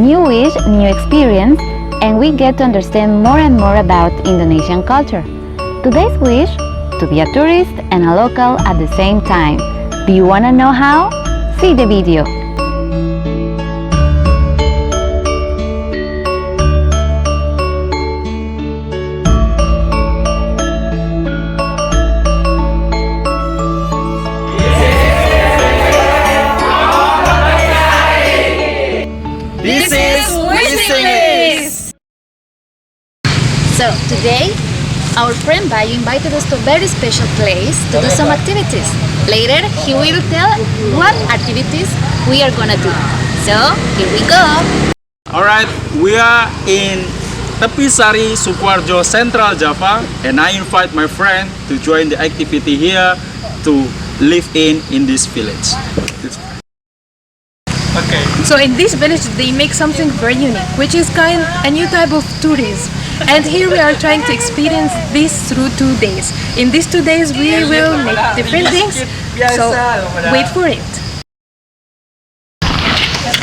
New wish, new experience, and we get to understand more and more about Indonesian culture. Today's wish, to be a tourist and a local at the same time. Do you want to know how? See the video. This is Wishing List! So today, our friend Bayo invited us to a very special place to do some activities. Later, he will tell what activities we are gonna do. So, here we go! Alright, we are in Tepisari, Sukoharjo, Central Java, and I invite my friend to join the activity here to live in this village. Okay. So in this village they make something very unique, which is kind a new type of tourism. And here we are trying to experience this through 2 days. In these 2 days we will make different things, so wait for it.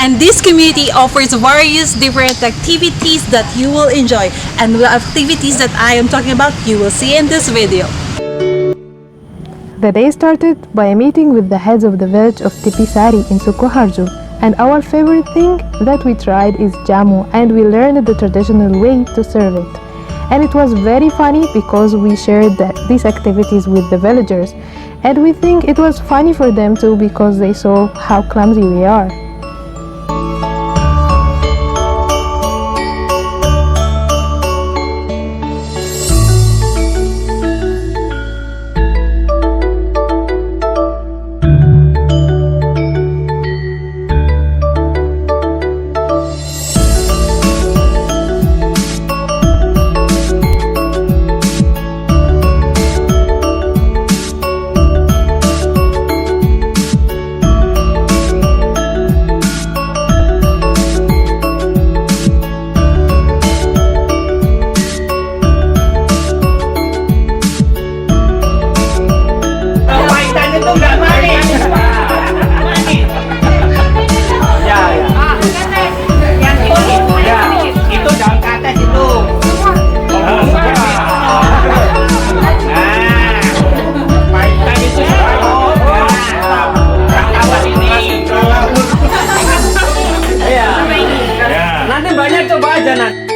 And this community offers various different activities that you will enjoy. And the activities that I am talking about, you will see in this video. The day started by a meeting with the heads of the village of Tepisari in Sukoharjo. And our favorite thing that we tried is jamu, and we learned the traditional way to serve it. And it was very funny because we shared these activities with the villagers, and we think it was funny for them too because they saw how clumsy we are. Nanti banyak coba aja nanti.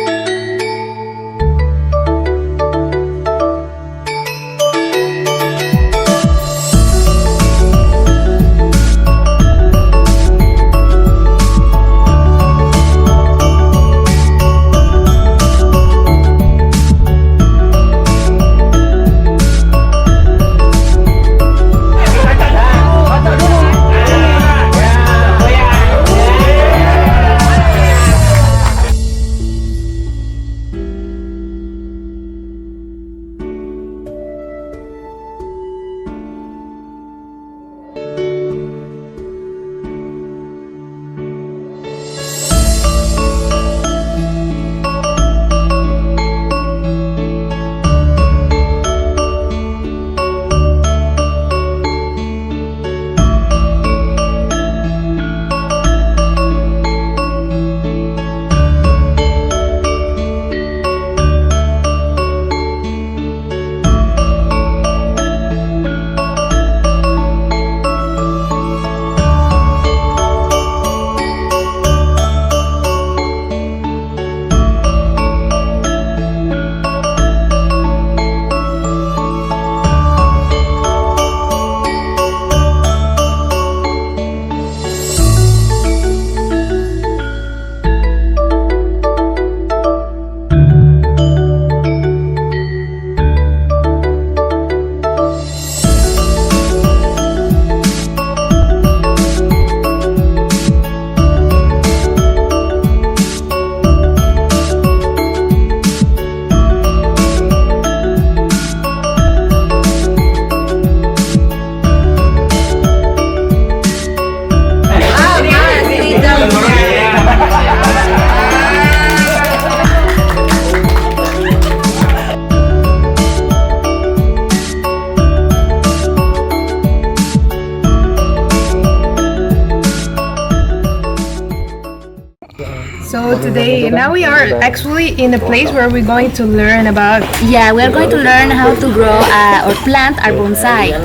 So today, now we are actually in a place where we're going to learn about. Yeah, we are going to learn how to grow or plant our bonsai.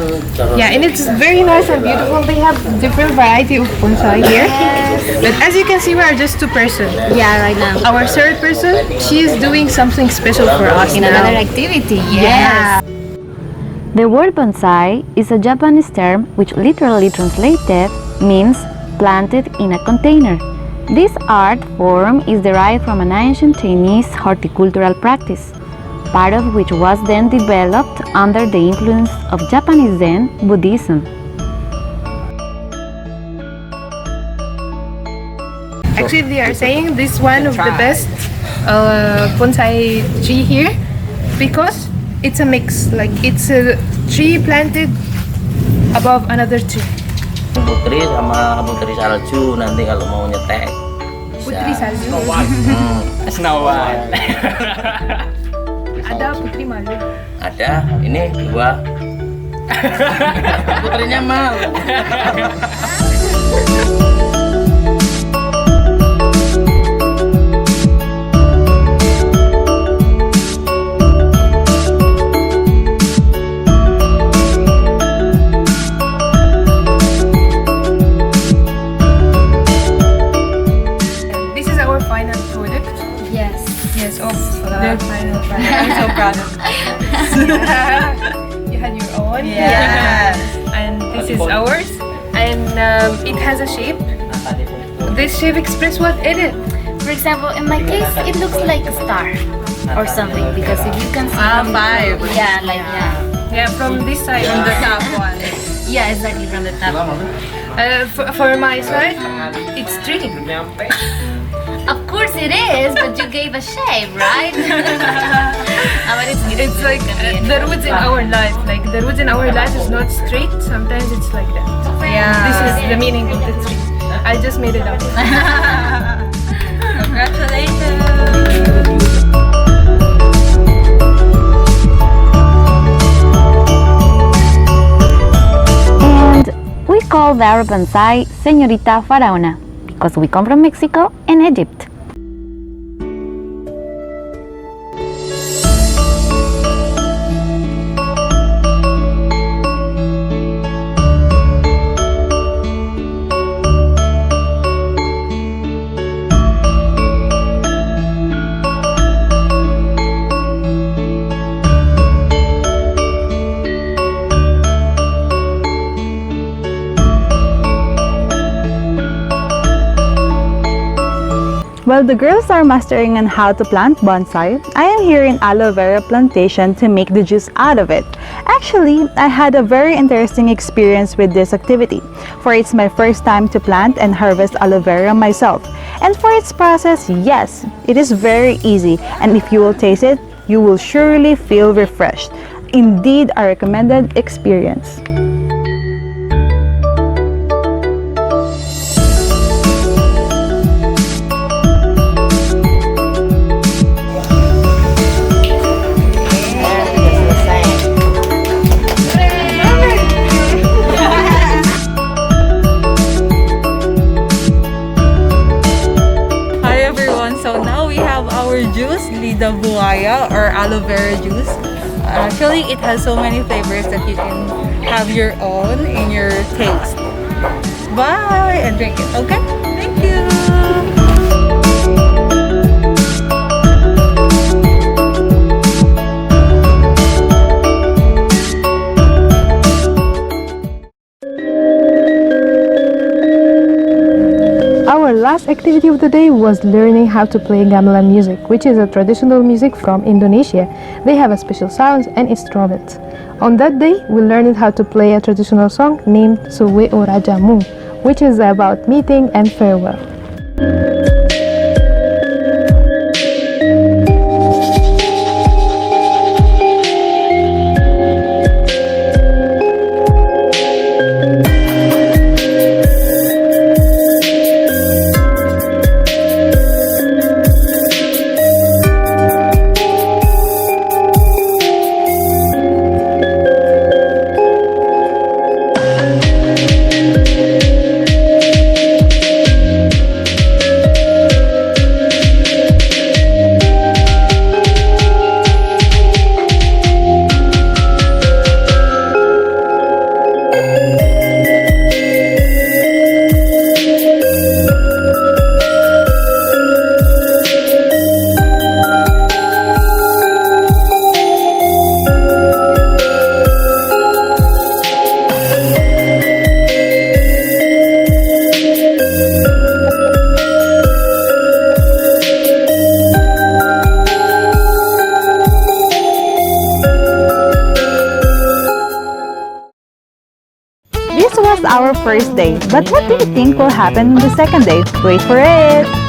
Yeah, and it's very nice and beautiful. They have different variety of bonsai here. But as you can see, we are just two persons. Yeah, right now. Our third person, she is doing something special for us In now. another activity. Yes. The word bonsai is a Japanese term which literally translated means planted in a container. This art form is derived from an ancient Chinese horticultural practice, part of which was then developed under the influence of Japanese Zen Buddhism. Actually, they are saying this is one of the best bonsai tree here because it's a mix. Like it's a tree planted above another tree. Putri sama putri salju nanti kalau mau nyetek Putri salju. Snow White. Ada putri malu. Ada, ini dua. Putrinya malu. This is our final product. Yes. Yes, of the final product. I'm so proud of You had your own. Yes. And this is ours. And it has a shape. This shape expresses what it is. For example, in my case, it looks like a star or something because if you can see from five. yeah, like yeah, Yeah, from this side. From the top one. yeah, exactly from the top. For my side, it's three. Of course it is, but you gave a shape, right? But It's like the roots in our life. Like the roots in our life is not straight. Sometimes it's like that. Yeah. This is the meaning of the tree. I just made it up. Congratulations. And we call our bonsai Señorita Faraona because we come from Mexico and Egypt. While the girls are mastering on how to plant bonsai, I am here in aloe vera plantation to make the juice out of it. Actually, I had a very interesting experience with this activity, for it's my first time to plant and harvest aloe vera myself. And for its process, yes, it is very easy, and if you will taste it, you will surely feel refreshed. Indeed, a recommended experience. Hi everyone, so now we have our juice, Lida Buaya or aloe vera juice. Actually, it has so many flavors that you can have your own in your taste. Bye and drink it, okay? Thank you! Our last activity of the day was learning how to play gamelan music, which is a traditional music from Indonesia. They have a special sounds and instruments. On that day, we learned how to play a traditional song named Suwe o Rajamu, which is about meeting and farewell. was our first day, but what do you think will happen on the second day? Wait for it!